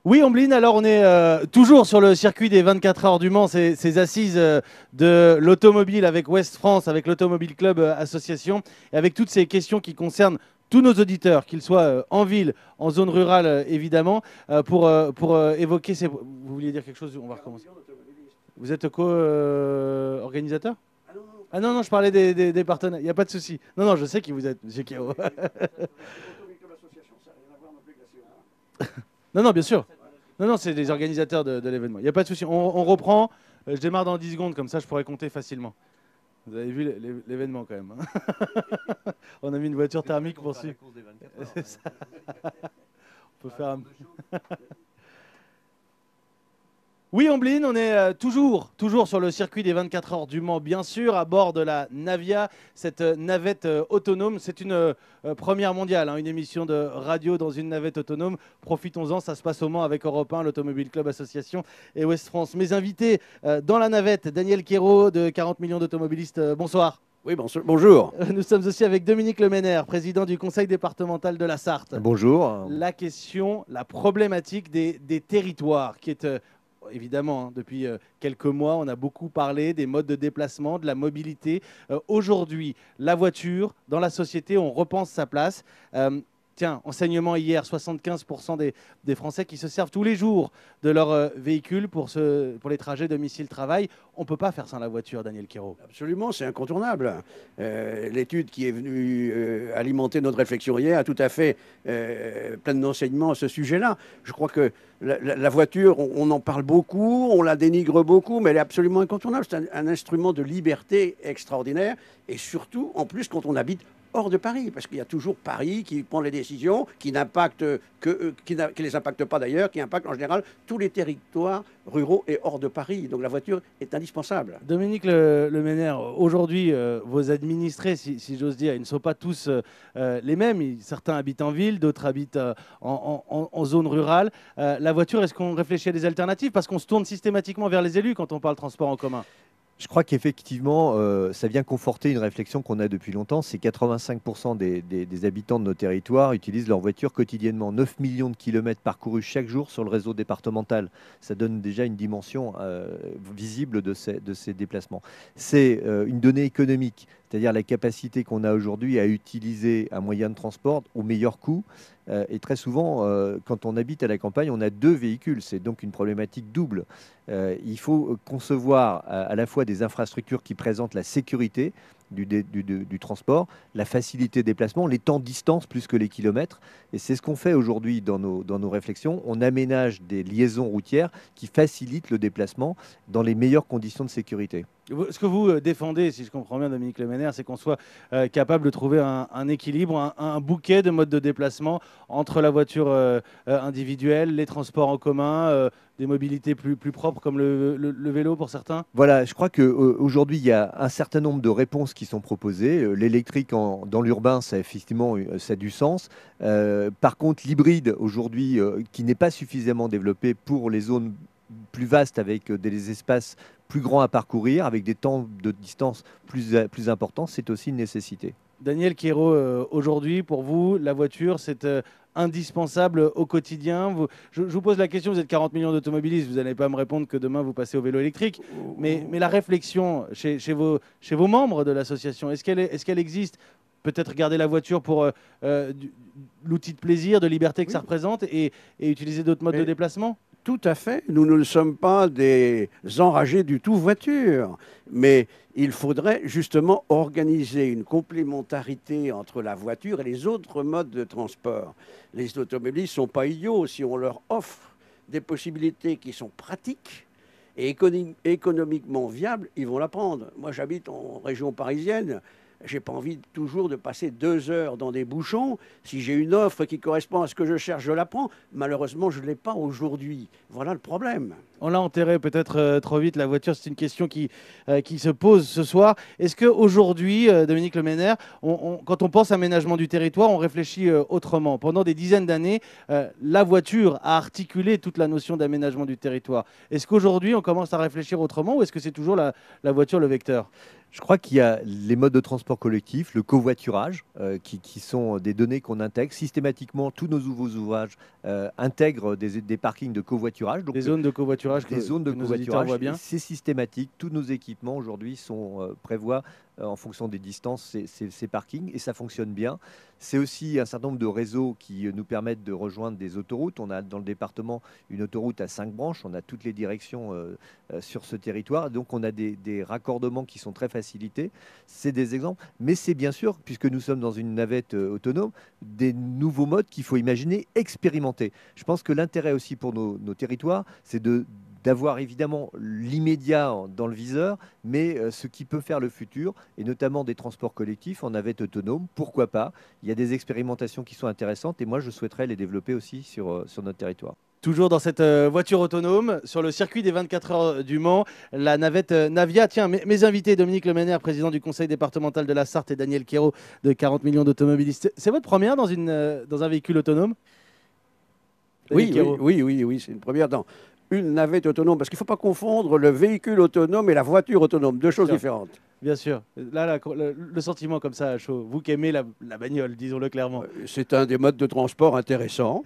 Oui, Ombline, alors on est toujours sur le circuit des 24 heures du Mans, ces assises de l'automobile avec Ouest France, avec l'Automobile Club Association, et avec toutes ces questions qui concernent tous nos auditeurs, qu'ils soient en ville, en zone rurale évidemment, pour évoquer ces... Vous vouliez dire quelque chose? On va recommencer. Vous êtes co-organisateur? Ah non, non, je parlais des partenaires, il n'y a pas de souci. Non, non, je sais qui vous êtes, monsieur Kiro. Non, non, bien sûr. Non, non, c'est les organisateurs de l'événement. Il n'y a pas de souci. On reprend. Je démarre dans 10 secondes, comme ça je pourrais compter facilement. Vous avez vu l'événement quand même, hein. On a mis une voiture thermique pour suivre. C'est ça. On peut faire un... Oui, Ombline, on est toujours sur le circuit des 24 heures du Mans, bien sûr, à bord de la Navia, cette navette autonome. C'est une première mondiale, hein, une émission de radio dans une navette autonome. Profitons-en, ça se passe au Mans avec Europe 1, l'Automobile Club Association et Ouest France. Mes invités dans la navette, Daniel Quérault de 40 millions d'automobilistes, bonsoir. Oui, bonjour. Nous sommes aussi avec Dominique Leménaire, président du conseil départemental de la Sarthe. Bonjour. La question, la problématique des territoires qui est... évidemment, hein, depuis quelques mois, on a beaucoup parlé des modes de déplacement, de la mobilité. Aujourd'hui, la voiture, dans la société, on repense sa place. Tiens, enseignement hier, 75% des Français qui se servent tous les jours de leur véhicule pour les trajets domicile-travail. On ne peut pas faire sans la voiture, Daniel Quérault. Absolument, c'est incontournable. L'étude qui est venue alimenter notre réflexion hier a tout à fait pleine d'enseignements à ce sujet-là. Je crois que la voiture, on en parle beaucoup, on la dénigre beaucoup, mais elle est absolument incontournable. C'est un instrument de liberté extraordinaire et surtout, en plus, quand on habite hors de Paris, parce qu'il y a toujours Paris qui prend les décisions, qui les impactent pas d'ailleurs, qui impactent en général tous les territoires ruraux et hors de Paris. Donc la voiture est indispensable. Dominique Leménaire, aujourd'hui, vos administrés, si j'ose dire, ils ne sont pas tous les mêmes. Certains habitent en ville, d'autres habitent en zone rurale. La voiture, est-ce qu'on réfléchit à des alternatives? Parce qu'on se tourne systématiquement vers les élus quand on parle transport en commun. Je crois qu'effectivement, ça vient conforter une réflexion qu'on a depuis longtemps. C'est 85% des habitants de nos territoires utilisent leur voiture quotidiennement. 9 millions de kilomètres parcourus chaque jour sur le réseau départemental. Ça donne déjà une dimension visible de ces déplacements. C'est une donnée économique, c'est-à-dire la capacité qu'on a aujourd'hui à utiliser un moyen de transport au meilleur coût. Et très souvent, quand on habite à la campagne, on a deux véhicules. C'est donc une problématique double. Il faut concevoir à la fois des infrastructures qui présentent la sécurité du transport, la facilité de déplacement, les temps de distance plus que les kilomètres. Et c'est ce qu'on fait aujourd'hui dans nos réflexions. On aménage des liaisons routières qui facilitent le déplacement dans les meilleures conditions de sécurité. Ce que vous défendez, si je comprends bien, Dominique Leménaire, c'est qu'on soit capable de trouver un équilibre, un bouquet de modes de déplacement entre la voiture individuelle, les transports en commun, des mobilités plus propres comme le vélo pour certains. Voilà, je crois qu'aujourd'hui, il y a un certain nombre de réponses qui sont proposées. L'électrique dans l'urbain, ça, effectivement, ça a du sens. Par contre, l'hybride, aujourd'hui, qui n'est pas suffisamment développé pour les zones plus vastes avec des espaces plus grands à parcourir, avec des temps de distance plus importants, c'est aussi une nécessité. Daniel Quérault, aujourd'hui, pour vous, la voiture, c'est indispensable au quotidien. Je vous pose la question, vous êtes 40 millions d'automobilistes, vous n'allez pas me répondre que demain vous passez au vélo électrique, mais la réflexion chez vos membres de l'association, est-ce qu'elle existe? Peut-être garder la voiture pour l'outil de plaisir, de liberté que ça représente et utiliser d'autres modes de déplacement? Tout à fait. Nous ne sommes pas des enragés du tout voiture, mais il faudrait justement organiser une complémentarité entre la voiture et les autres modes de transport. Les automobilistes ne sont pas idiots. Si on leur offre des possibilités qui sont pratiques et économiquement viables, ils vont la prendre. Moi, j'habite en région parisienne. Je n'ai pas envie toujours de passer 2 heures dans des bouchons. Si j'ai une offre qui correspond à ce que je cherche, je la prends. Malheureusement, je ne l'ai pas aujourd'hui. Voilà le problème. On l'a enterré peut-être trop vite, la voiture. C'est une question qui se pose ce soir. Est-ce qu'aujourd'hui, Dominique Leménaire, quand on pense aménagement du territoire, on réfléchit autrement? Pendant des dizaines d'années, la voiture a articulé toute la notion d'aménagement du territoire. Est-ce qu'aujourd'hui, on commence à réfléchir autrement ou est-ce que c'est toujours la voiture le vecteur? Je crois qu'il y a les modes de transport collectif, le covoiturage, qui sont des données qu'on intègre systématiquement. Tous nos nouveaux ouvrages intègrent des parkings de covoiturage. Donc, Des zones de covoiturage des zones de que nos auditeurs covoiturage, voient bien. c'est systématique. Tous nos équipements aujourd'hui prévoient en fonction des distances ces parkings et ça fonctionne bien. C'est aussi un certain nombre de réseaux qui nous permettent de rejoindre des autoroutes. On a dans le département une autoroute à 5 branches. On a toutes les directions sur ce territoire. Donc on a des raccordements qui sont très facilités. C'est des exemples. Mais c'est bien sûr, puisque nous sommes dans une navette autonome, des nouveaux modes qu'il faut imaginer expérimenter. Je pense que l'intérêt aussi pour nos territoires, c'est d'avoir évidemment l'immédiat dans le viseur, mais ce qui peut faire le futur, et notamment des transports collectifs en navette autonome, pourquoi pas. Il y a des expérimentations qui sont intéressantes et moi je souhaiterais les développer aussi sur notre territoire. Toujours dans cette voiture autonome, sur le circuit des 24 heures du Mans, la navette Navia. Tiens, mes invités, Dominique Lemenaire, président du conseil départemental de la Sarthe, et Daniel Quérault, de 40 millions d'automobilistes. C'est votre première dans un véhicule autonome? Oui, oui, c'est une première dans une navette autonome, parce qu'il ne faut pas confondre le véhicule autonome et la voiture autonome, deux choses différentes. Bien sûr. Là, le sentiment comme ça à chaud, vous qui aimez la bagnole, disons-le clairement. C'est un des modes de transport intéressants.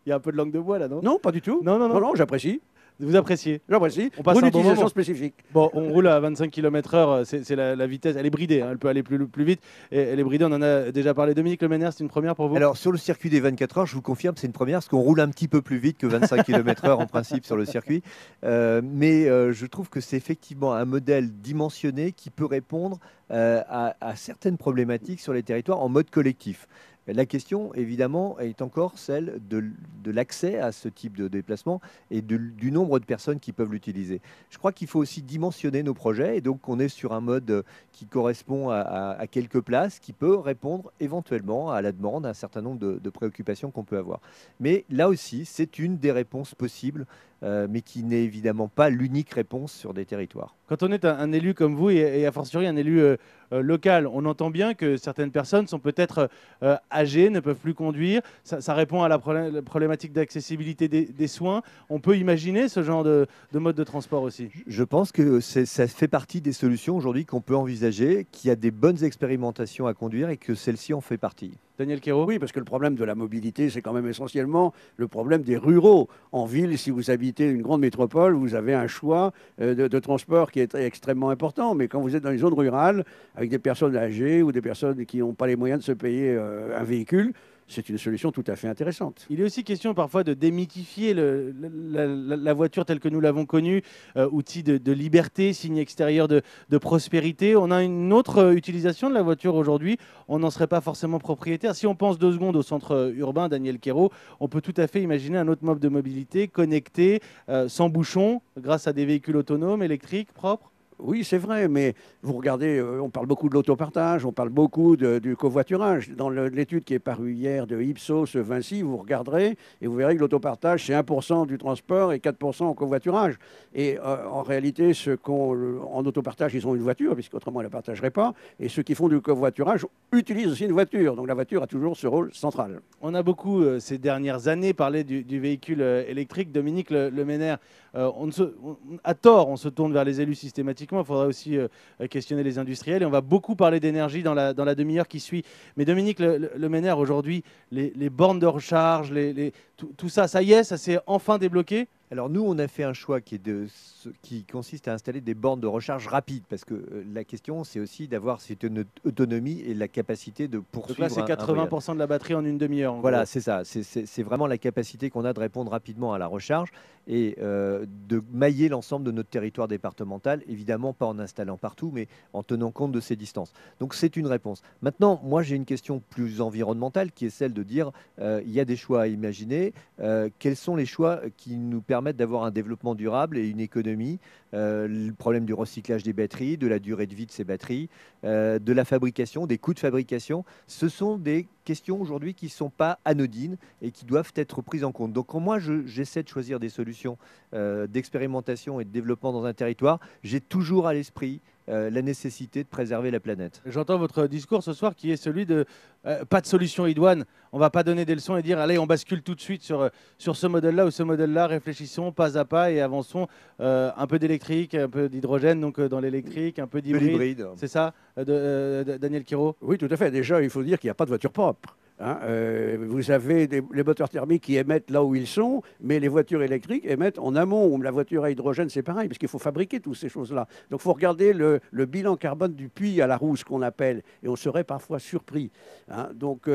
Il y a un peu de langue de bois là, non? Non, pas du tout. Non, Non, j'apprécie. Vous appréciez? J'apprécie. On passe Pour un une bon utilisation moment. spécifique. Bon, on roule à 25 km/h, c'est la vitesse, elle est bridée, hein, elle peut aller plus vite. Et elle est bridée, on en a déjà parlé. Dominique Lemenaire, c'est une première pour vous? Alors sur le circuit des 24 heures, je vous confirme, c'est une première parce qu'on roule un petit peu plus vite que 25 km/h en principe sur le circuit. Mais je trouve que c'est effectivement un modèle dimensionné qui peut répondre à certaines problématiques sur les territoires en mode collectif. La question, évidemment, est encore celle de l'accès à ce type de déplacement et du nombre de personnes qui peuvent l'utiliser. Je crois qu'il faut aussi dimensionner nos projets et donc on est sur un mode qui correspond à quelques places, qui peut répondre éventuellement à la demande, à un certain nombre de préoccupations qu'on peut avoir. Mais là aussi, c'est une des réponses possibles, mais qui n'est évidemment pas l'unique réponse sur des territoires. Quand on est un élu comme vous et a fortiori un élu local, on entend bien que certaines personnes sont peut-être âgées, ne peuvent plus conduire. Ça répond à la problématique d'accessibilité des soins. On peut imaginer ce genre de mode de transport aussi. Je pense que ça fait partie des solutions aujourd'hui qu'on peut envisager, qu'il y a des bonnes expérimentations à conduire et que celle-ci en fait partie. Daniel Quérault? Oui, parce que le problème de la mobilité, c'est quand même essentiellement le problème des ruraux. En ville, si vous habitez une grande métropole, vous avez un choix de transport qui est extrêmement important. Mais quand vous êtes dans une zone rurale, avec des personnes âgées ou des personnes qui n'ont pas les moyens de se payer un véhicule, c'est une solution tout à fait intéressante. Il est aussi question parfois de démythifier la voiture telle que nous l'avons connue, outil de liberté, signe extérieur de prospérité. On a une autre utilisation de la voiture aujourd'hui. On n'en serait pas forcément propriétaire. Si on pense 2 secondes au centre urbain, Daniel Quérault, on peut tout à fait imaginer un autre mode de mobilité connecté, sans bouchon, grâce à des véhicules autonomes, électriques, propres. Oui, c'est vrai, mais vous regardez, on parle beaucoup de l'autopartage, on parle beaucoup du covoiturage. Dans l'étude qui est parue hier de Ipsos Vinci, vous regarderez et vous verrez que l'autopartage, c'est 1% du transport et 4% au covoiturage. Et en réalité, en autopartage, ils ont une voiture, puisqu'autrement, ils ne la partageraient pas. Et ceux qui font du covoiturage utilisent aussi une voiture. Donc la voiture a toujours ce rôle central. On a beaucoup, ces dernières années, parlé du véhicule électrique. Dominique Lemenaire, à tort, on se tourne vers les élus systématiquement. Il faudra aussi questionner les industriels. Et on va beaucoup parler d'énergie dans la demi-heure qui suit. Mais Dominique Lemenaire, aujourd'hui, les bornes de recharge, tout ça, ça y est, ça s'est enfin débloqué? Alors nous, on a fait un choix qui consiste à installer des bornes de recharge rapides, parce que la question, c'est aussi d'avoir cette autonomie et la capacité de poursuivre. Donc là, c'est 80% de la batterie en une demi-heure. Voilà, c'est ça. C'est vraiment la capacité qu'on a de répondre rapidement à la recharge et de mailler l'ensemble de notre territoire départemental, évidemment pas en installant partout, mais en tenant compte de ces distances. Donc c'est une réponse. Maintenant, moi j'ai une question plus environnementale qui est celle de dire il y a des choix à imaginer. Quels sont les choix qui nous permettent d'avoir un développement durable et une économie, le problème du recyclage des batteries, de la durée de vie de ces batteries, de la fabrication, des coûts de fabrication, ce sont des questions aujourd'hui qui ne sont pas anodines et qui doivent être prises en compte. Donc quand moi, j'essaie de choisir des solutions d'expérimentation et de développement dans un territoire, j'ai toujours à l'esprit la nécessité de préserver la planète. J'entends votre discours ce soir qui est celui de pas de solution idoine. On ne va pas donner des leçons et dire allez, on bascule tout de suite sur ce modèle-là ou ce modèle-là. Réfléchissons pas à pas et avançons. Un peu d'électrique, un peu d'hydrogène, donc dans l'électrique, un peu d'hybride. C'est ça, Daniel Quiraud? Oui, tout à fait. Déjà, il faut dire qu'il n'y a pas de voiture propre. Hein. Vous avez les moteurs thermiques qui émettent là où ils sont, mais les voitures électriques émettent en amont. La voiture à hydrogène, c'est pareil, parce qu'il faut fabriquer toutes ces choses-là. Donc il faut regarder le bilan carbone du puits à la roue, ce qu'on appelle, et on serait parfois surpris. Hein. Donc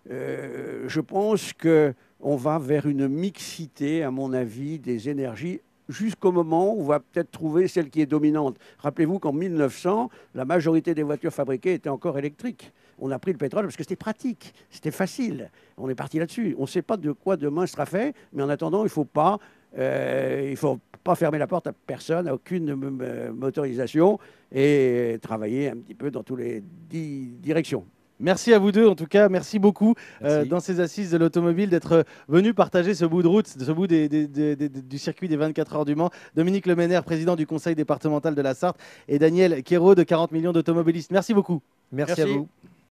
je pense qu'on va vers une mixité, à mon avis, des énergies jusqu'au moment où on va peut-être trouver celle qui est dominante. Rappelez-vous qu'en 1900, la majorité des voitures fabriquées étaient encore électriques. On a pris le pétrole parce que c'était pratique, c'était facile. On est parti là-dessus. On ne sait pas de quoi demain sera fait, mais en attendant, il ne faut pas fermer la porte à personne, à aucune motorisation, et travailler un petit peu dans toutes les directions. Merci à vous deux, en tout cas, merci beaucoup Merci. dans ces assises de l'automobile d'être venus partager ce bout de route, ce bout du circuit des 24 heures du Mans. Dominique Leménaire, président du conseil départemental de la Sarthe, et Daniel Quiraud de 40 millions d'automobilistes. Merci beaucoup. Merci à vous.